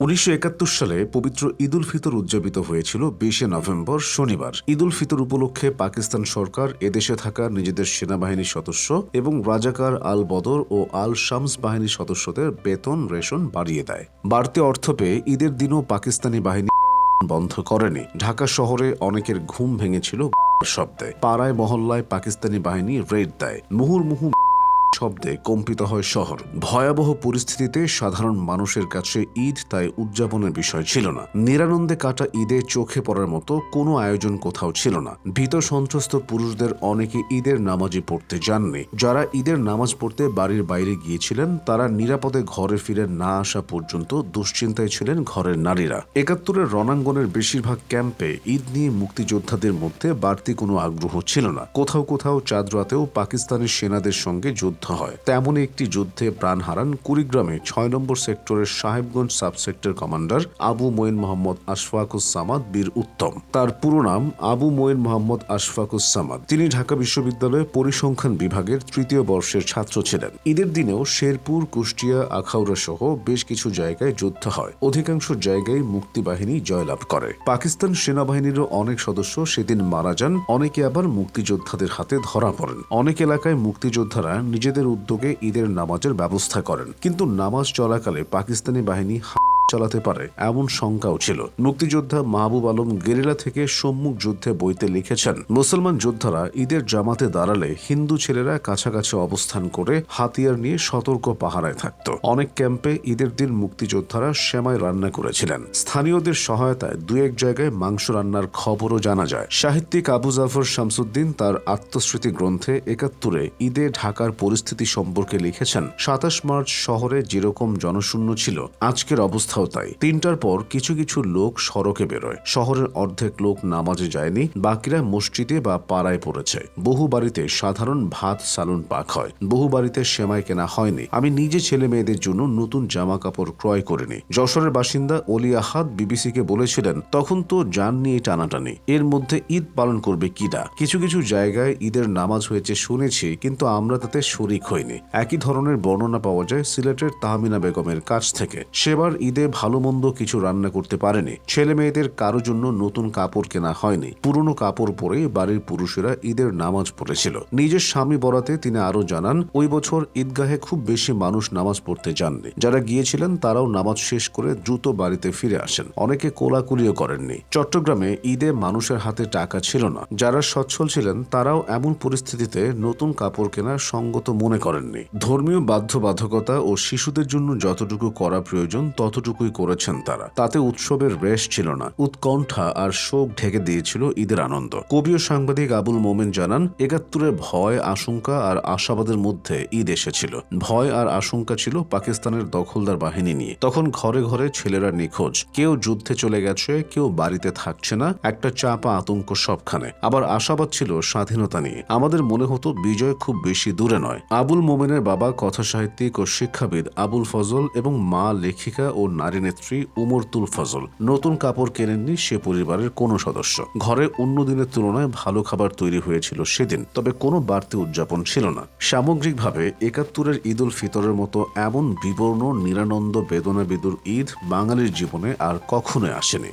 ১৯৭১ সালে পবিত্র ঈদ উল ফিতর উদযাপিত হয়েছিল ২০শে নভেম্বর শনিবার। ঈদ উল ফিতর উপলক্ষে পাকিস্তান সরকার এদেশে থাকা নিজেদের সেনাবাহিনীর সদস্য এবং রাজাকার আল বদর ও আল শামস বাহিনীর সদস্যদের বেতন রেশন বাড়িয়ে দেয়। বাড়তি অর্থ পেয়ে ঈদের দিনও পাকিস্তানি বাহিনী বন্ধ করেনি। ঢাকা শহরে অনেকের ঘুম ভেঙেছিল শব্দে। পাড়ায় মহল্লায় পাকিস্তানি বাহিনী রেড দেয়। মুহুর্মুহু শব্দে কম্পিত হয় শহর। ভয়াবহ পরিস্থিতিতে সাধারণ মানুষের কাছে ঈদ তাই উদযাপনের বিষয় ছিল না। নিরানন্দে কাটা ঈদে চোখে পড়ার মতো কোনো আয়োজন কোথাও ছিল না। ভীত সন্ত্রস্ত পুরুষদের অনেকে ঈদের নামাজই পড়তে যাননি। যারা ঈদের নামাজ পড়তে বাড়ির বাইরে গিয়েছিলেন তারা নিরাপদে ঘরে ফিরে না আসা পর্যন্ত দুশ্চিন্তায় ছিলেন ঘরের নারীরা। ৭১-এর রণাঙ্গনের বেশিরভাগ ক্যাম্পে ঈদ নিয়ে মুক্তিযোদ্ধাদের মধ্যে বাড়তি কোনো আগ্রহ ছিল না। কোথাও কোথাও চাঁদ রাতেও পাকিস্তানি সেনাদের সঙ্গে যুদ্ধ হয়। তেমনই একটি যুদ্ধে প্রাণ হারান কুড়িগ্রামে ৬ নম্বর সেক্টরের সাহেবগঞ্জ সাবসেক্টর কমান্ডার আবু মঈন মোহাম্মদ আশফাকুস সামাদ বীর উত্তম। তার পুরো নাম আবু মঈন মোহাম্মদ আশফাকুস সামাদ। তিনি ঢাকা বিশ্ববিদ্যালয়ে পরিসংখ্যান বিভাগের ৩য় বর্ষের ছাত্র ছিলেন। ঈদের দিনেও শেরপুর, কুষ্টিয়া, আখাউড়া সহ বেশ কিছু জায়গায় যুদ্ধ হয়। অধিকাংশ জায়গায় মুক্তিবাহিনী জয়লাভ করে। পাকিস্তান সেনাবাহিনীরও অনেক সদস্য সেদিন মারা যান, অনেকে আবার মুক্তিযোদ্ধাদের হাতে ধরা পড়েন। অনেক এলাকায় মুক্তিযোদ্ধারা নিজেদের উদ্যোগে ঈদের নামাজের ব্যবস্থা করেন, কিন্তু নামাজ চলাকালে পাকিস্তানি বাহিনী চালাতে পারে এমন শঙ্কাও ছিল। মুক্তিযোদ্ধা মাহবুব আলম গেরিলা থেকে সম্মুখ যুদ্ধে বইতে লিখেছেন, মুসলমান যোদ্ধারা ঈদের জামাতে দাঁড়ালে হিন্দু ছেলেরা কাছাকাছি অবস্থান করে হাতিয়ার নিয়ে সতর্ক পাহারায় থাকত। অনেক ক্যাম্পে ঈদের দিন মুক্তিযোদ্ধারা সেমাই রান্না করেছিলেন। স্থানীয়দের সহায়তায় দু এক জায়গায় মাংস রান্নার খবরও জানা যায়। সাহিত্যিক আবু জাফর শামসুদ্দিন তার আত্মস্মৃতি গ্রন্থে ৭১-এ ঈদে ঢাকার পরিস্থিতি সম্পর্কে লিখেছেন, ২৭ মার্চ শহরে যেরকম জনশূন্য ছিল আজকের অবস্থা তাই। ৩টার পর কিছু কিছু লোক সড়কে বেরোয়। শহরের অর্ধেক লোক নামাজে যায়নি, বাকিরা মসজিদে বা পাড়ায় পড়েছে। বহু বাড়িতে সাধারণ ভাত সালুন পাক হয়। বহু বাড়িতে সেমাই কেনা হয়নি। আমি নিজে ছেলে মেয়েদের জন্য নতুন জামা কাপড় ক্রয় করিনি। যশোরের বাসিন্দা অলি আহাদ বিবিসিকে বলেছিলেন, তখন তো যান নিয়ে টানাটানি, এর মধ্যে ঈদ পালন করবে কিডা। কিছু কিছু জায়গায় ঈদের নামাজ হয়েছে শুনেছি, কিন্তু আমরা তাতে শরিক হইনি। একই ধরনের বর্ণনা পাওয়া যায় সিলেটের তাহমিনা বেগমের কাছ থেকে। সেবার ঈদে ভালো মন্দ কিছু রান্না করতে পারেনি। ছেলে মেয়েদের কারো জন্য নতুন কাপড় কেনা হয়নি। পুরনো কাপড় পরে বাড়ির পুরুষেরা ঈদের নামাজ পড়েছিল। নিজের স্বামী বরাতে তিনি আরো জানান, ওই বছর ঈদগাহে খুব বেশি মানুষ নামাজ পড়তে যাননি। যারা গিয়েছিলেন তারাও নামাজ শেষ করে দ্রুত বাড়িতে ফিরে আসেন। অনেকে কোলাকুলিও করেননি। চট্টগ্রামে ঈদে মানুষের হাতে টাকা ছিল না। যারা সচ্ছল ছিলেন তারাও এমন পরিস্থিতিতে নতুন কাপড় কেনা সঙ্গত মনে করেননি। ধর্মীয় বাধ্যবাধকতা ও শিশুদের জন্য যতটুকু করা প্রয়োজন ততটুকুই করেছেন তারা। তাতে উৎসবের রেশ ছিল না। উৎকণ্ঠা আর শোক ঢেকে দিয়েছিল ঈদের আনন্দ। কবি ও সাংবাদিক আবুল মোমেন জানান, ৭১-এ ভয়, আশঙ্কা আর আশাবাদের মধ্যে ঈদ এসেছিল। ভয় আর আশঙ্কা ছিল পাকিস্তানের দখলদার বাহিনী নিয়ে। তখন ঘরে ঘরে ছেলেরা নিখোঁজ। কেউ যুদ্ধে চলে গেছে, কেউ বাড়িতে থাকছে না। একটা চাপা আতঙ্ক সবখানে। আবার আশাবাদ ছিল স্বাধীনতা নিয়ে। আমাদের মনে হতো বিজয় খুব বেশি দূরে নয়। আবুল মোমেনের বাবা কথা সাহিত্যিক ও শিক্ষাবিদ আবুল ফজল এবং মা লেখিকা ও নারী নেত্রী উমরতুল ফজল। নতুন কাপড় কেনেননি সে পরিবারের কোনো সদস্য। ঘরে অন্য দিনের তুলনায় ভালো খাবার তৈরি হয়েছিল সেদিন, তবে কোনো বাড়তি উদযাপন ছিল না। সামগ্রিকভাবে ৭১-এর ঈদ উল ফিতরের মতো এমন বিবর্ণ, নিরানন্দ, বেদনা বিদুর ঈদ বাঙালির জীবনে আর কখনোই আসেনি।